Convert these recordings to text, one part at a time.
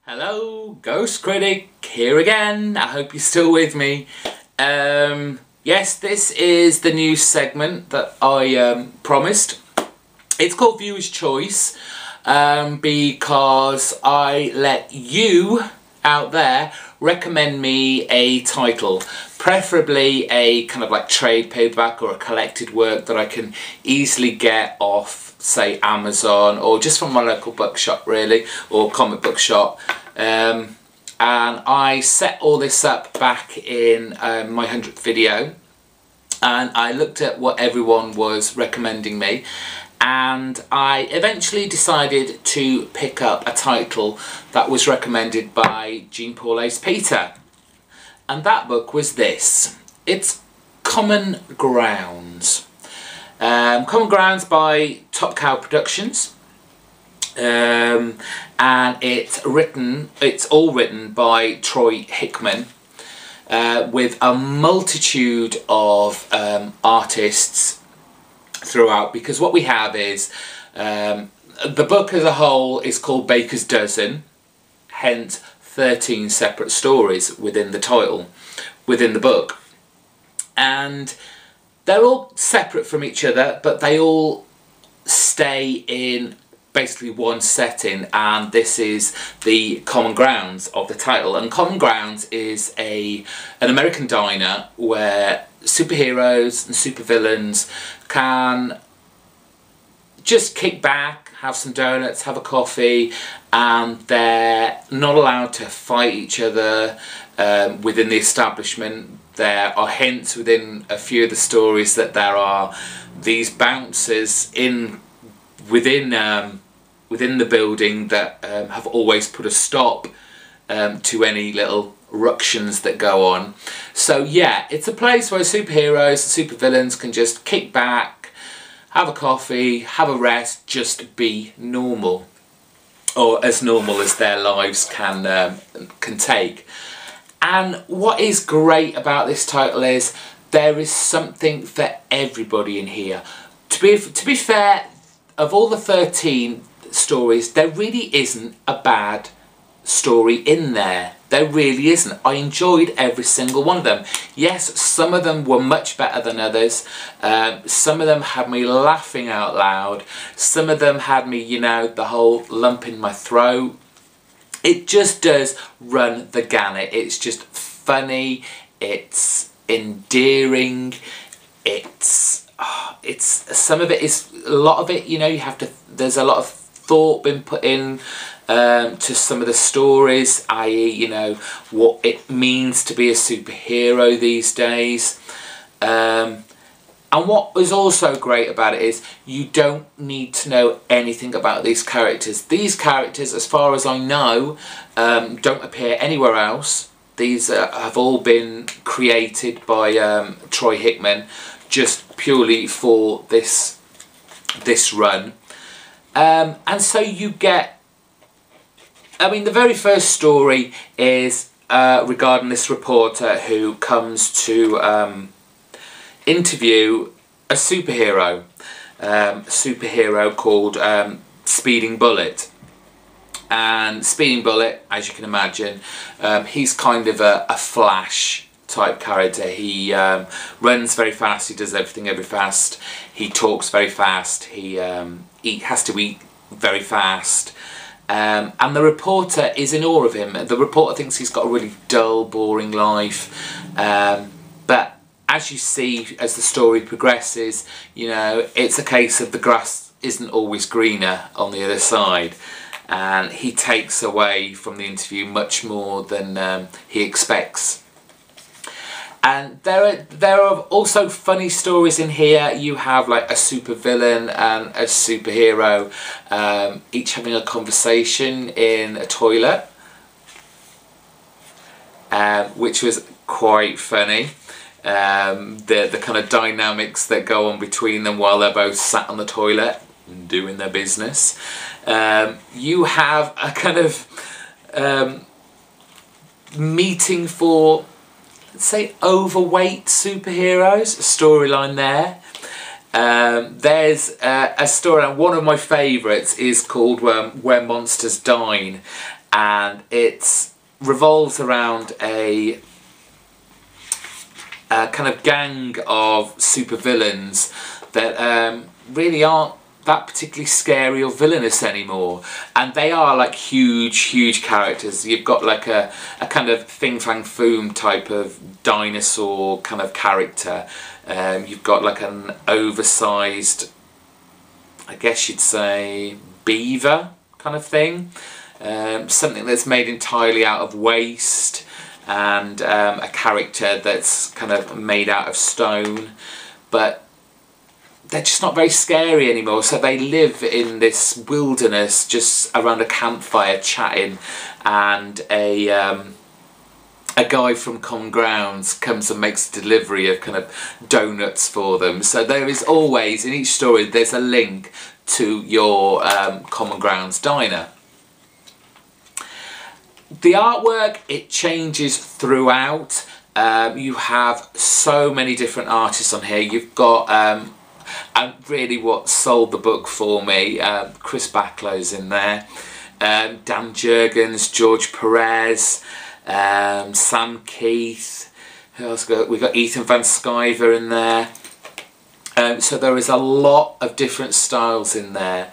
Hello, Ghost Critic here again. I hope you're still with me. Yes, this is the new segment that I promised. It's called Viewer's Choice because I let you out there recommend me a title, preferably a kind of like trade paperback or a collected work that I can easily get off, say, Amazon or just from my local bookshop really, or comic book shop. And I set all this up back in my 100th video, and I looked at what everyone was recommending me, and I eventually decided to pick up a title that was recommended by GENEPAULACEPETER, and that book was this. It's Common Grounds. Common Grounds by Top Cow Productions. And it's all written by Troy Hickman, with a multitude of artists throughout, because what we have is the book as a whole is called Baker's Dozen, hence 13 separate stories within the title, within the book, and they're all separate from each other, but they all stay in basically one setting, and this is the Common Grounds of the title. And Common Grounds is an American diner where superheroes and supervillains can just kick back, have some donuts, have a coffee, and they're not allowed to fight each other within the establishment. There are hints within a few of the stories that there are these bouncers within the building that have always put a stop to any little ructions that go on. So yeah, it's a place where superheroes and supervillains can just kick back, have a coffee, have a rest, just be normal, or as normal as their lives can take. And what is great about this title is there is something for everybody in here. To be fair, of all the 13 stories, there really isn't a bad story in there. There really isn't. I enjoyed every single one of them. Yes, some of them were much better than others. Some of them had me laughing out loud. Some of them had me, you know, the whole lump in my throat. It just does run the gamut. It's just funny. It's endearing. It's some of it is, a lot of it, you know, there's a lot of thought been put in to some of the stories, i.e., you know, what it means to be a superhero these days. And what was also great about it is you don't need to know anything about these characters. These characters, as far as I know, don't appear anywhere else. These have all been created by Troy Hickman, just purely for this run. And so you get, I mean, the very first story is regarding this reporter who comes to interview a superhero called Speeding Bullet. And Speeding Bullet, as you can imagine, he's kind of a Flash type character. He runs very fast, he does everything very fast, he talks very fast, he has to eat very fast. And the reporter is in awe of him. The reporter thinks he's got a really dull, boring life, but as you see, as the story progresses, you know, it's a case of the grass isn't always greener on the other side, and he takes away from the interview much more than he expects. And there are also funny stories in here. You have like a supervillain and a superhero, each having a conversation in a toilet, which was quite funny. The kind of dynamics that go on between them while they're both sat on the toilet and doing their business. You have a kind of meeting for, let's say, overweight superheroes, storyline there. There's a story, and one of my favourites is called Where Monsters Dine, and it revolves around a kind of gang of supervillains that really aren't that particularly scary or villainous anymore, and they are like huge characters. You've got like a kind of Fing Fang Foom type of dinosaur kind of character. You've got like an oversized, I guess you'd say, beaver kind of thing, something that's made entirely out of waste, and a character that's kind of made out of stone, but they're just not very scary anymore. So they live in this wilderness just around a campfire chatting, and a guy from Common Grounds comes and makes a delivery of kind of donuts for them. So there is always, in each story, there's a link to your Common Grounds diner. The artwork, it changes throughout. You have so many different artists on here. You've got, and really what sold the book for me, Chris Backlow's in there, Dan Jurgens, George Perez, Sam Keith, who else we've got Ethan Van Sciver in there. So there is a lot of different styles in there.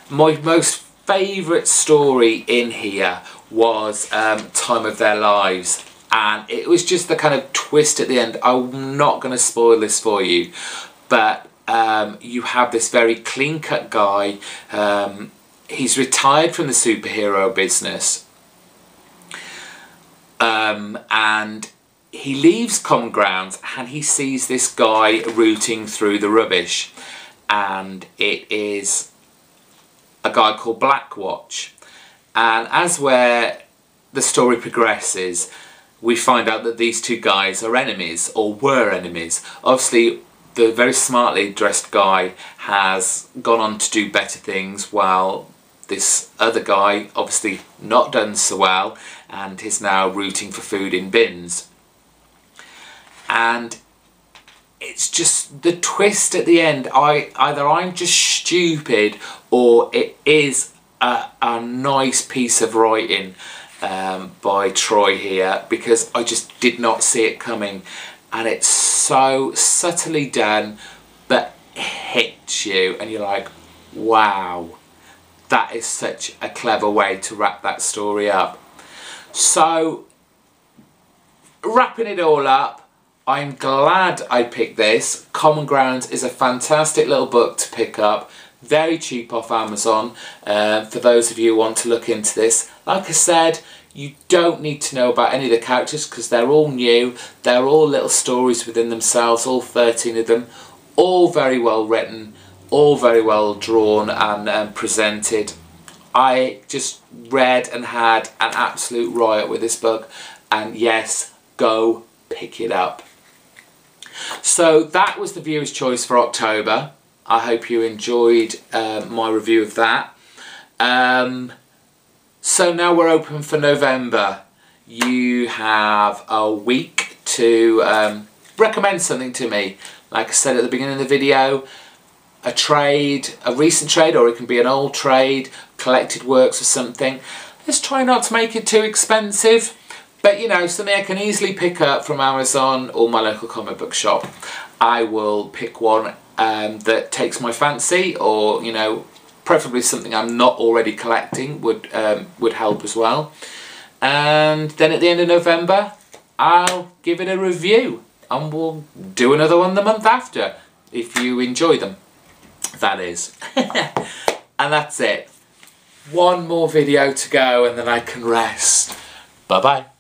My most favourite story in here was Time of Their Lives, and it was just the kind of twist at the end. I'm not going to spoil this for you, but you have this very clean-cut guy. He's retired from the superhero business, and he leaves Common Grounds, and he sees this guy rooting through the rubbish, and it is a guy called Blackwatch. And as where the story progresses, we find out that these two guys are enemies, or were enemies. Obviously, the very smartly dressed guy has gone on to do better things, while this other guy, obviously not done so well, and is now rooting for food in bins. And it's just the twist at the end. Either I'm just stupid, or it is a nice piece of writing by Troy here, because I just did not see it coming, and it's so subtly done, but it hits you and you're like, wow, that is such a clever way to wrap that story up. So wrapping it all up, I'm glad I picked this. Common Grounds is a fantastic little book to pick up. Very cheap off Amazon, for those of you who want to look into this. Like I said, you don't need to know about any of the characters because they're all new. They're all little stories within themselves, all 13 of them. All very well written, all very well drawn and presented. I just read and had an absolute riot with this book, and yes, go pick it up. So that was the viewer's choice for October. I hope you enjoyed my review of that. So now we're open for November. You have a week to recommend something to me. Like I said at the beginning of the video, a trade, a recent trade, or it can be an old trade, collected works or something. Let's try not to make it too expensive, but you know, something I can easily pick up from Amazon or my local comic book shop. I will pick one that takes my fancy, or you know, preferably something I'm not already collecting would help as well. And then at the end of November, I'll give it a review, and we'll do another one the month after, if you enjoy them, that is. And that's it. One more video to go and then I can rest. Bye bye.